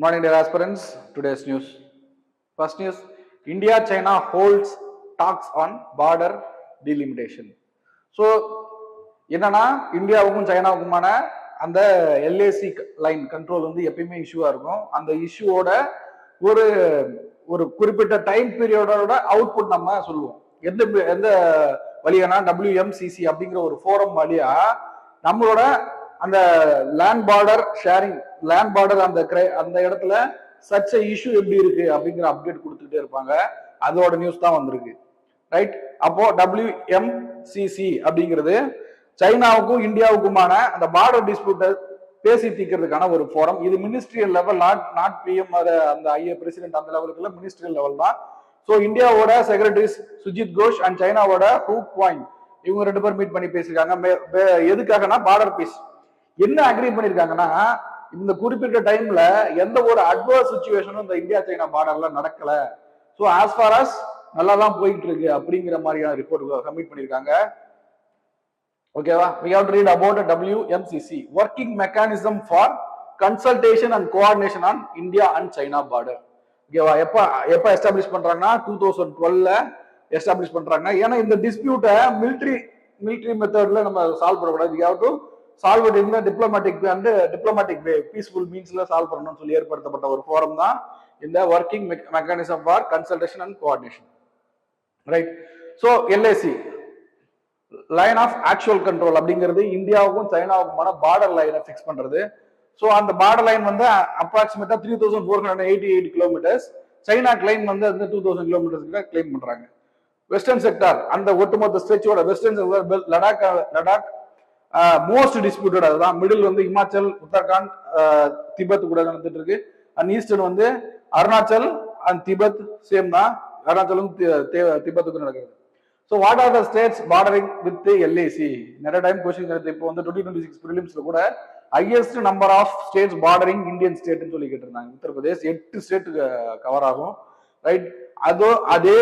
Morning, dear aspirants. Today's news. First news: India-China holds talks on border delimitation. So, என்னன்னா இந்தியாவுக்கும் சைனாவுக்குமான அந்த LAC line control வந்து எப்பயுமே இஷ்யூவா இருக்கும். அந்த இஷ்யூவோட ஒரு ஒரு குறிப்பிட்ட டைம் பீரியடோட அவுட்புட் நம்ம சொல்லுவோம். எந்த எந்த வழியானா WMCC அப்படிங்கிற ஒரு ஃபோரம் வழியா நம்மளோட அந்த land border sharing, land border அந்த இடத்துல சச்ச இஷ்யூ எப்படி இருக்கு அப்படிங்கிற அப்டேட் கொடுத்துட்டே இருப்பாங்க. அதோட நியூஸ் தான் வந்திருக்கு, ரைட்? அப்போ WMCC அப்படிங்கிறது சைனாவுக்கும் இந்தியாவுக்குமான அந்த பார்டர் டிஸ்பியூட்டை பேசி தீர்க்கிறதுக்கான ஒரு ஃபோரம். இது மினிஸ்ட்ரியல் லெவல், நாட் பிஎம், அந்த ஐஏ பிரசிடென்ட் அந்த லெவலுக்குள்ள மினிஸ்ட்ரியல் லெவல் தான். ஸோ இந்தியாவோட செக்ரட்டரிஸ் சுஜித் கோஷ் அண்ட் சைனாவோட ஹூ குவாயின் இவங்க ரெண்டு பேரும் மீட் பண்ணி பேசியிருக்காங்க. எதுக்காகனா பார்டர் பீஸ். என்ன அக்ரி பண்ணிருக்காங்கன்னா, இந்த குறிப்பிட்ட டைம்ல எந்த ஒரு அட்வர்ஸ் சிச்சுவேஷனும் இந்த இந்தியா சைனா பார்டர்ல நடக்கல. ஸோ ஆஸ் ஃபார் அஸ் நல்லா தான் போயிட்டு இருக்கு அப்படிங்கிற மாதிரியான ரிப்போர்ட் சப்மிட் பண்ணிருக்காங்க. ஓகேவா? we have to read about a WMCC working mechanism for consultation and coordination on India and China border. ஓகேவா? எப்ப எஸ்டாப்ளிஷ் பண்றாங்கன்னா 2012ல எஸ்டாப்ளிஷ் பண்றாங்க. ஏன்னா இந்த டிஸ்பியூட்டை மிலிட்டரி மெத்தட்ல நம்ம சால்வ் பண்ணக்கூடாது. we have to solve it in the diplomatic way, peaceful meansல சால்வ் பண்ணணும்னு சொல்லி ஏற்படுத்தப்பட்ட ஒரு ஃபோரம் தான் இந்த working mechanism for consultation and coordination, right? So LAC line of actual control அப்படிங்கிறது இந்தியாவுக்கும் சைனாவுக்குமான பார்டர் லைனை ஃபிக்ஸ் பண்றது. ஸோ அந்த பார்டர் லைன் வந்து அப்ராக்சிமேட்டா 3488 கிலோமீட்டர்ஸ். சைனா கிளைம் வந்து 2000 கிலோமீட்டர்ஸ் கிளைம் பண்றாங்க. வெஸ்டர்ன் செக்டார் அந்த ஒட்டுமொத்த ஸ்ட்ரெச்சோட western sector Ladakh most disputed. அதுதான் மிடில் வந்து இமாச்சல், உத்தரகாண்ட், திபெத் கூட நடந்துட்டு இருக்கு. அண்ட் ஈஸ்டர்ன் வந்து அருணாச்சல் அண்ட் திபெத் சேம் தான். அருணாச்சலும் திபெத்துக்கும் நடக்குது. So what are the states bordering with the LAC? நிறைய டைம் கொஸ்டின் இப்போ வந்து 2026 பிரிலிம்ஸ்ல கூட highest number of states bordering Indian ஸ்டேட்னு சொல்லி கேட்டிருந்தாங்க. உத்தரப்பிரதேஷ் 8 ஸ்டேட் கவர் ஆகும், ரைட்? அதே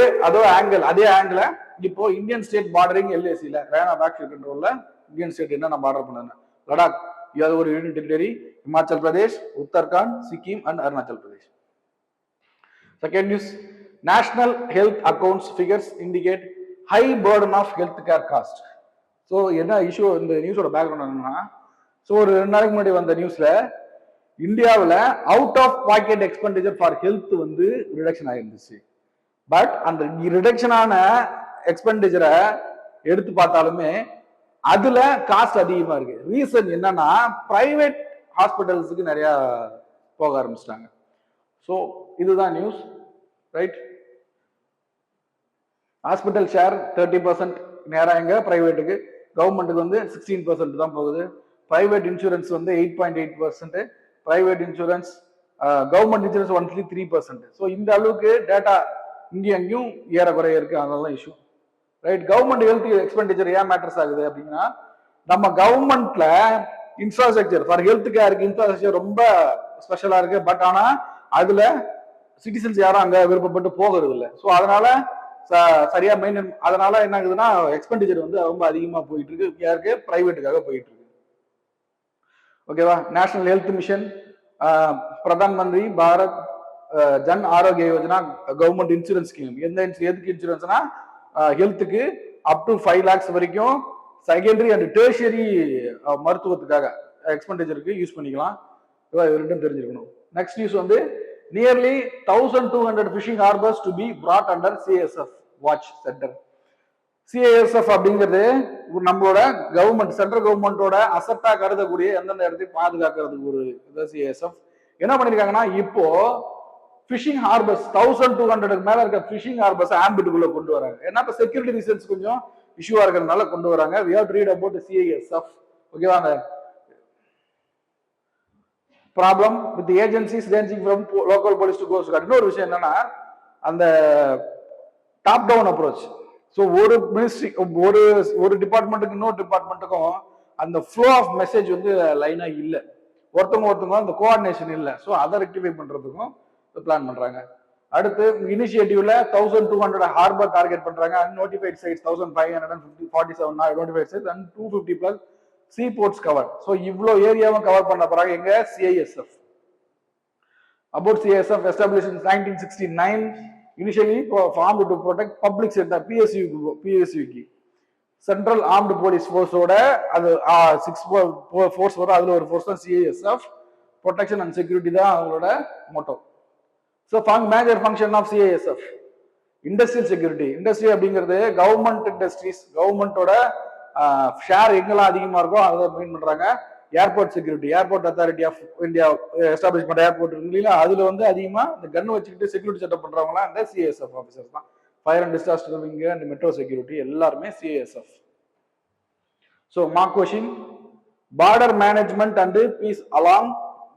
ஆங்கிள் இப்போ இந்தியன் ஸ்டேட் பார்டரிங் LACல லைன் ஆஃப் ஆக்சுவல் கண்ட்ரோல்ல இந்தியன் ஸ்டேட் என்ன நம்ம ஆர்டர் பண்ணாங்க? லடாக், இது ஒரு union territory. Himachal Pradesh, Uttarakhand, Sikkim and Arunachal Pradesh. Second news: national health accounts figures indicate high burden of health care cost. So என்ன இஷ்யூ இந்த நியூஸோட பேக்ரவுண்ட் என்னன்னா, ஸோ ஒரு 2 நாளைக்கு முன்னாடி வந்த நியூஸ்ல இந்தியாவில் out of pocket expenditure for health வந்து ரிடக்ஷன் ஆயிருந்துச்சு. பட் அந்த ரிடக்ஷனான எக்ஸ்பெண்டிச்சரை எடுத்து பார்த்தாலுமே அதுல காஸ்ட் அதிகமா இருக்கு. ரீசன் என்னன்னா, பிரைவேட் ஹாஸ்பிட்டல்ஸுக்கு நிறைய போக ஆரம்பிச்சிட்டாங்க. ஸோ இதுதான் நியூஸ், ரைட்? ஹாஸ்பிட்டல் ஷேர் 30% நேரம் எங்க பிரைவேட்டுக்கு, கவர்மெண்ட்டுக்கு வந்து 16% தான் போகுது. பிரைவேட் இன்சூரன்ஸ் வந்து 8.8%, private insurance, government insurance only 3%. So இந்த அளவுக்கு டேட்டா இங்கேயும் அங்கேயும் ஏறக்குறைய இருக்கு. அதெல்லாம் issue, right? Government health expenditure ஏன் மேட்டர்ஸ் ஆகுது அப்படின்னா, நம்ம கவர்மெண்ட்ல இன்ஃப்ராஸ்ட்ரக்சர் ஃபார் ஹெல்த் கேருக்கு இன்ஃப்ராஸ்ட்ரக்சர் ரொம்ப ஸ்பெஷலா இருக்கு. பட் ஆனா அதுல சிட்டிசன்ஸ் யாரும் அங்க விருப்பப்பட்டு போகிறது இல்லை. ஸோ அதனால சரியா மெயின்டைன், அதனால என்ன ஆகுதுன்னா எக்ஸ்பெண்டிச்சர் வந்து ரொம்ப அதிகமா போயிட்டு இருக்கு. யாருக்கு? பிரைவேட்டுக்காக போயிட்டு இருக்கு. ஓகேவா? National health mission, Pradhan Mantri Bharat Jan Arogya Yojana, government insurance scheme. எதுக்கு இன்சூரன்ஸ்னா, ஹெல்த்துக்கு அப் டு 5 lakhs வரைக்கும் செகண்டரி அண்ட் டெர்ஷியரி மருத்துவத்துக்காக எக்ஸ்பெண்டிச்சருக்கு யூஸ் பண்ணிக்கலாம். ரெண்டும் தெரிஞ்சிருக்கணும். நெக்ஸ்ட் நியூஸ் வந்து nearly 1200 fishing harbors to be brought under CASF watch center. CASF அப்படிங்கிறது நம்மளோட கவர்மெண்ட், சென்ட்ரல் கவர்மெண்டோட அசட்டா கருதக்கூடிய எந்தெந்த இடத்தையும் பாதுகாக்கிறதுக்கு ஒரு CASF என்ன பண்ணிருக்காங்கன்னா, இப்போ ஃபிஷிங் ஹார்பர்ஸ் 1200 மேல இருக்க ஃபிஷிங் ஹார்பர்ஸ் ஆம்பிட்டுக்குள்ள கொண்டு வராங்க. ஏன்னா இப்ப செக்யூரிட்டி ரீசன்ஸ் கொஞ்சம் இஷ்யூவா இருக்கிறதுனால கொண்டு வராங்க. we have to read about CASF. ஓகேவா? அந்த problem with agencies ranging from local police to cost card. இன்னொரு விஷயம் என்னன்னா, அந்த டாப் டவுன் அப்ரோச். ஸோ ஒரு மினிஸ்ட்ரி, ஒரு டிபார்ட்மெண்ட்டுக்கு இன்னொரு டிபார்ட்மெண்ட்டுக்கும் அந்த ஃப்ளோ ஆஃப் மெசேஜ் வந்து லைனா இல்லை. ஒருத்தவங்க அந்த கோஆர்டினேஷன் இல்லை. ஸோ அதை ரெக்டிஃபை பண்றதுக்கும் பிளான் பண்றாங்க. அடுத்து இனிஷியேட்டிவ்ல 1200 ஹார்பர் டார்கெட் பண்றாங்க. Unnotified sites 1547 notified sites and 250+ sea ports cover. So இவ்வளோ ஏரியாவும் கவர் பண்ண போறாங்க எங்க? CISF. about CISF established in 1969, initially formed to protect public sector PSU central armed police ஃபோர்ஸோட அது 6 ஃபோர்ஸ் வரும், அதுல ஒரு ஃபோர்ஸ் தான் சிஐஎஸ்எஃப். ப்ரொடெக்ஷன் அண்ட் செக்யூரிட்டி தான் அவங்களோட motto. So major function of CISF industrial security. Industry அப்படிங்கிறது கவர்மெண்ட் இண்டஸ்ட்ரீஸ், கவர்மெண்டோட ஷேர் எங்கெல்லாம் அதிகமா இருக்கோ அதை மீன் பண்றாங்க. Airport security, airport authority of India establish பண்ற ஏர்போர்ட் இருக்கு இல்லையா, அதுல வந்து அதிகமா இந்த கன் வச்சுக்கிட்டு செக்யூரிட்டி செட்டப் பண்றவங்களாம் இந்த சிஐஎஸ்எஃப் ஆஃபீஸர்ஸ் தான். Fire and disaster wing and metro security எல்லாருமே CISF. So mark question, border management and peace along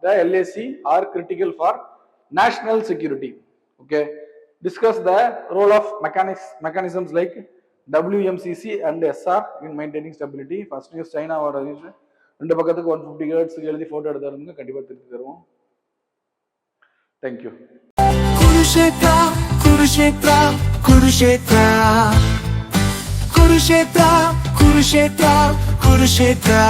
the LAC are critical for national security. Okay, discuss the role of mechanisms like WMCC and SR in maintaining stability. First news, China ஓட news. ரெண்டு பக்கத்துக்கு 150 words எழுதி photo எடுத்தாருங்க, கண்டிப்பா திருப்பி தருவோம். Thank you. Kurukshetra Kurukshetra Kurukshetra Kurukshetra Kurukshetra Kurukshetra